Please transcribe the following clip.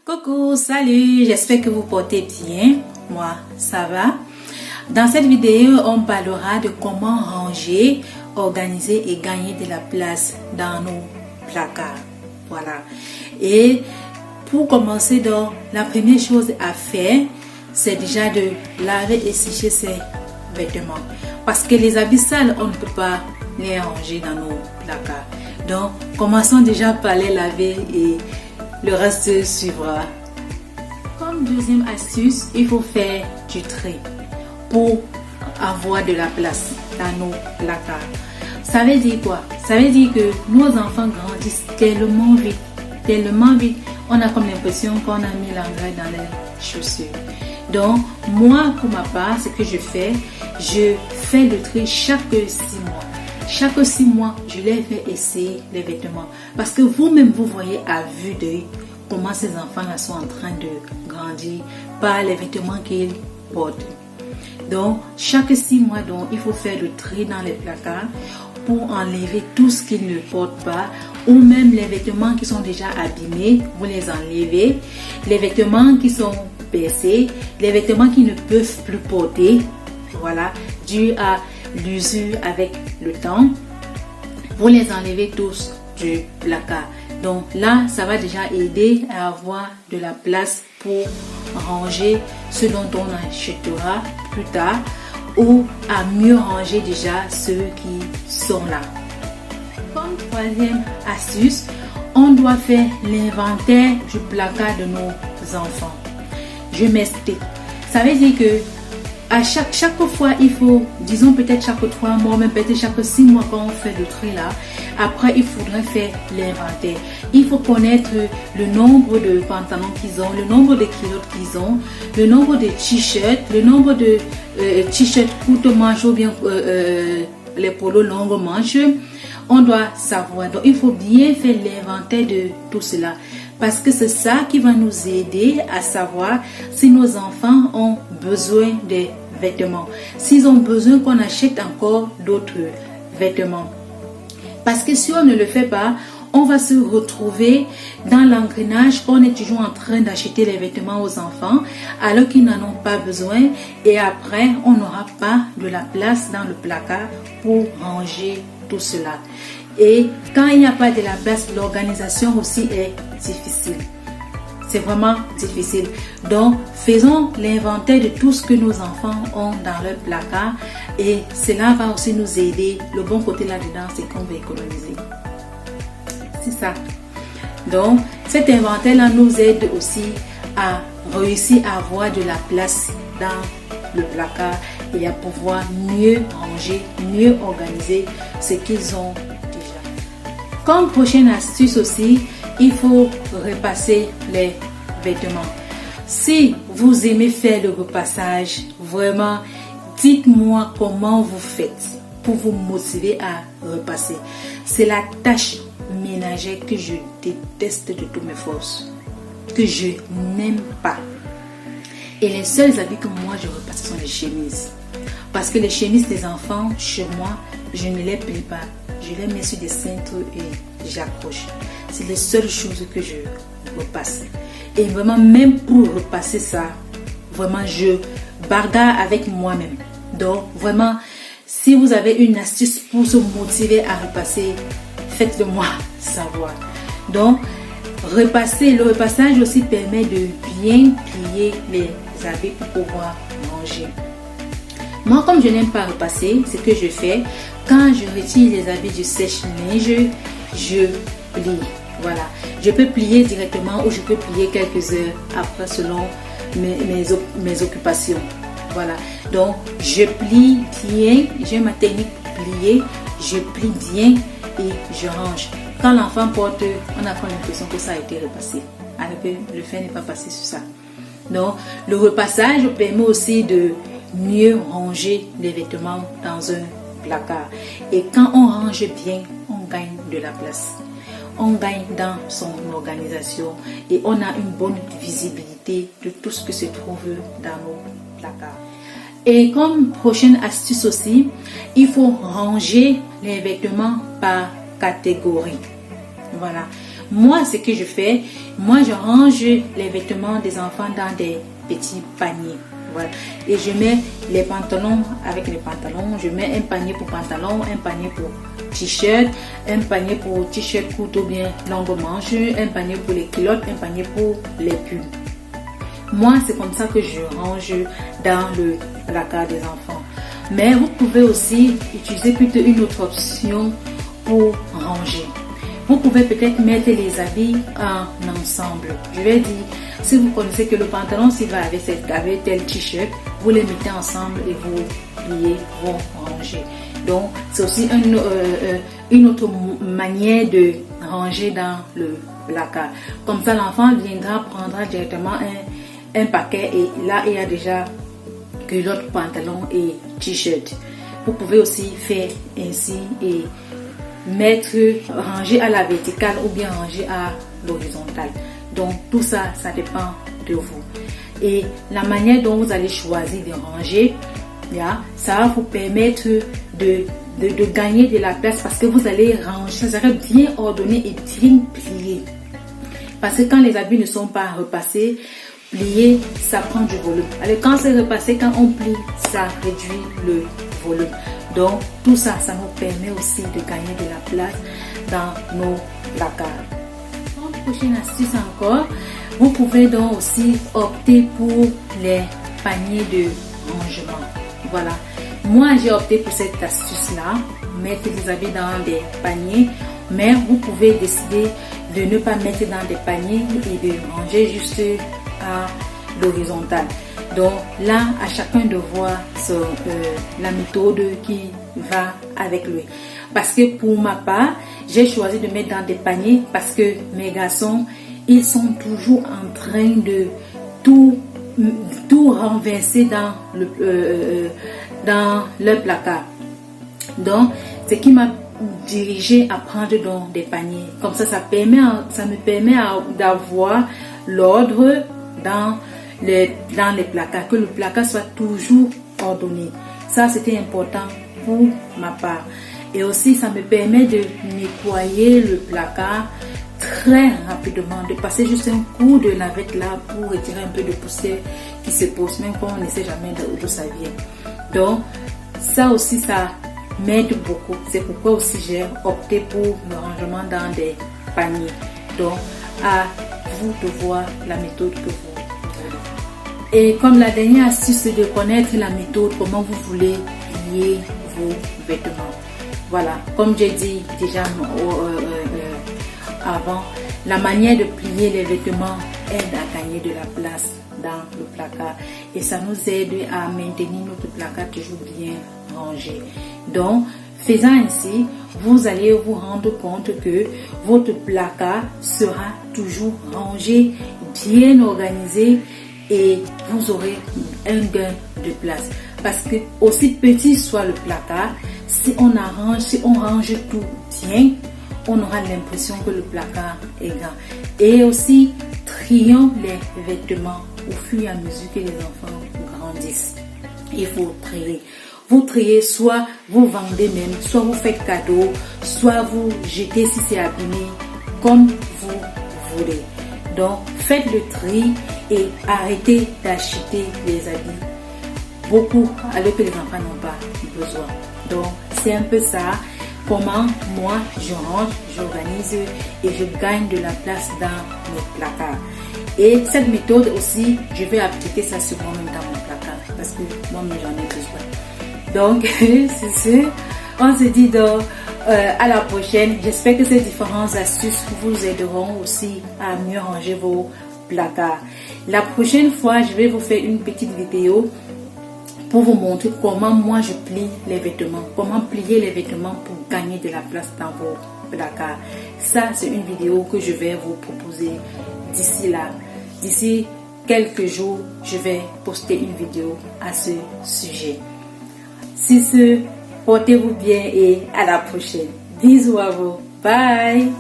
Coucou, salut, j'espère que vous portez bien. Moi, ça va. Dans cette vidéo, on parlera de comment ranger, organiser et gagner de la place dans nos placards. Voilà. Et pour commencer, donc, la première chose à faire, c'est déjà de laver et sécher ses vêtements. Parce que les habits sales, on ne peut pas les ranger dans nos placards. Donc, commençons déjà par les laver et le reste suivra. Comme deuxième astuce, il faut faire du tri pour avoir de la place dans nos placards. Ça veut dire quoi? Ça veut dire que nos enfants grandissent tellement vite, on a comme l'impression qu'on a mis l'engrais dans les chaussures. Donc, moi, pour ma part, ce que je fais le tri chaque 6 mois. Chaque 6 mois, je les fais essayer les vêtements. Parce que vous-même, vous voyez à vue d'œil comment ces enfants-là sont en train de grandir par les vêtements qu'ils portent. Donc, chaque 6 mois, donc, il faut faire le tri dans les placards pour enlever tout ce qu'ils ne portent pas, ou même les vêtements qui sont déjà abîmés, vous les enlevez. Les vêtements qui sont percés, les vêtements qui ne peuvent plus porter, voilà, dû à l'usure avec le temps, vous les enlevez tous du placard. Donc là, ça va déjà aider à avoir de la place pour ranger ce dont on achètera plus tard, ou à mieux ranger déjà ceux qui sont là. Comme troisième astuce, on doit faire l'inventaire du placard de nos enfants. Je m'explique. Ça veut dire que à chaque fois, il faut, disons peut-être chaque 3 mois, même peut-être chaque 6 mois quand on fait le tri là, après il faudrait faire l'inventaire. Il faut connaître le nombre de pantalons qu'ils ont, le nombre de culottes qu'ils ont, le nombre de t-shirts, le nombre de t-shirts courtes manches ou bien les polos longues manches. On doit savoir. Donc il faut bien faire l'inventaire de tout cela. Parce que c'est ça qui va nous aider à savoir si nos enfants ont besoin des vêtements. S'ils ont besoin qu'on achète encore d'autres vêtements. Parce que si on ne le fait pas, on va se retrouver dans l'engrenage. On est toujours en train d'acheter les vêtements aux enfants alors qu'ils n'en ont pas besoin. Et après, on n'aura pas de la place dans le placard pour ranger tout cela. Et quand il n'y a pas de la place, l'organisation aussi est difficile. C'est vraiment difficile. Donc, faisons l'inventaire de tout ce que nos enfants ont dans leur placard et cela va aussi nous aider. Le bon côté là-dedans, c'est qu'on va économiser. C'est ça. Donc, cet inventaire-là nous aide aussi à réussir à avoir de la place dans le placard et à pouvoir mieux ranger, mieux organiser ce qu'ils ont déjà. Comme prochaine astuce aussi, il faut repasser les vêtements. Si vous aimez faire le repassage, vraiment, dites-moi comment vous faites pour vous motiver à repasser. C'est la tâche ménagère que je déteste de toutes mes forces, que je n'aime pas. Et les seuls habits que moi je repasse sont les chemises. Parce que les chemises des enfants, chez moi, je ne les plie pas. Je les mets sur des cintres et j'accroche. C'est les seules choses que je repasse. Et vraiment, même pour repasser ça, vraiment, je bagarre avec moi-même. Donc, vraiment, si vous avez une astuce pour se motiver à repasser, faites-le moi savoir. Donc, le repassage aussi permet de bien plier les habits pour pouvoir ranger. Moi, comme je n'aime pas repasser, ce que je fais, quand je retire les habits du sèche-linge, je plie. Voilà. Je peux plier directement ou je peux plier quelques heures après selon mes occupations. Voilà. Donc, je plie bien. J'ai ma technique pour plier. Je plie bien et je range. Quand l'enfant porte, on a l'impression que ça a été repassé. Alors que le fer n'est pas passé sur ça. Donc, le repassage permet aussi de mieux ranger les vêtements dans un placard. Et quand on range bien, on gagne de la place. On gagne dans son organisation et on a une bonne visibilité de tout ce qui se trouve dans nos placards. Et comme prochaine astuce aussi, il faut ranger les vêtements par catégorie. Voilà. Moi, ce que je fais, moi je range les vêtements des enfants dans des petits paniers. Voilà. Et je mets les pantalons avec les pantalons. Je mets un panier pour pantalon, un panier pour t-shirt, un panier pour t-shirt court ou bien longue manche, un panier pour les culottes, un panier pour les pulls. Moi, c'est comme ça que je range dans le placard des enfants. Mais vous pouvez aussi utiliser plutôt une autre option pour ranger. Vous pouvez peut-être mettre les habits en ensemble. Je vais dire, si vous connaissez que le pantalon s'il va avec tel t-shirt, vous les mettez ensemble et vous pliez, vous rangez. Donc, c'est aussi une autre manière de ranger dans le placard. Comme ça, l'enfant viendra, prendra directement un paquet et là, il y a déjà culotte, pantalon et t-shirt. Vous pouvez aussi faire ainsi et ranger à la verticale ou bien ranger à l'horizontale. Donc tout ça, ça dépend de vous. Et la manière dont vous allez choisir de ranger, ça va vous permettre de gagner de la place parce que vous allez ranger, ça sera bien ordonné et bien plié. Parce que quand les habits ne sont pas repassés, plier, ça prend du volume. Alors quand c'est repassé, quand on plie, ça réduit le volume. Donc tout ça, ça nous permet aussi de gagner de la place dans nos placards. Une prochaine astuce encore, vous pouvez donc aussi opter pour les paniers de rangement. Voilà. Moi, j'ai opté pour cette astuce-là, mettre les habits dans des paniers, mais vous pouvez décider de ne pas mettre dans des paniers et de ranger juste à l'horizontale. Donc là, à chacun de voir la méthode qui va avec lui. Parce que pour ma part, j'ai choisi de mettre dans des paniers parce que mes garçons, ils sont toujours en train de tout renverser dans leur placard. Donc, ce qui m'a dirigé à prendre donc des paniers. Comme ça, ça me permet d'avoir l'ordre dans les placards, que le placard soit toujours ordonné. Ça, c'était important pour ma part. Et aussi, ça me permet de nettoyer le placard très rapidement, de passer juste un coup de lavette là pour retirer un peu de poussière qui se pose, même quand on ne sait jamais d'où ça vient. Donc, ça aussi, ça m'aide beaucoup. C'est pourquoi aussi j'ai opté pour le rangement dans des paniers. Donc, à vous de voir la méthode que vous voulez. Et comme la dernière astuce, c'est de connaître la méthode, comment vous voulez plier vos vêtements. Voilà, comme j'ai dit déjà avant, la manière de plier les vêtements aide à gagner de la place dans le placard et ça nous aide à maintenir notre placard toujours bien rangé. Donc, faisant ainsi, vous allez vous rendre compte que votre placard sera toujours rangé, bien organisé et vous aurez un gain de place. Parce que aussi petit soit le placard, si on range tout bien, on aura l'impression que le placard est grand. Et aussi, trions les vêtements au fur et à mesure que les enfants grandissent. Il faut trier. Vous triez, soit vous vendez même, soit vous faites cadeau, soit vous jetez si c'est abîmé, comme vous voulez. Donc, faites le tri et arrêtez d'acheter les habits beaucoup alors que les enfants n'ont pas besoin. Donc, c'est un peu ça. Comment moi je range, j'organise et je gagne de la place dans mes placards. Et cette méthode aussi, je vais appliquer ça sur moi-même dans mon placard parce que moi-même j'en ai besoin. Donc, c'est ça. On se dit donc à la prochaine. J'espère que ces différentes astuces vous aideront aussi à mieux ranger vos placards. La prochaine fois, je vais vous faire une petite vidéo pour vous montrer comment moi je plie les vêtements, comment plier les vêtements pour gagner de la place dans vos placards. Ça, c'est une vidéo que je vais vous proposer d'ici là. D'ici quelques jours, je vais poster une vidéo à ce sujet. Si ce, portez-vous bien et à la prochaine. Bisous à vous. Bye.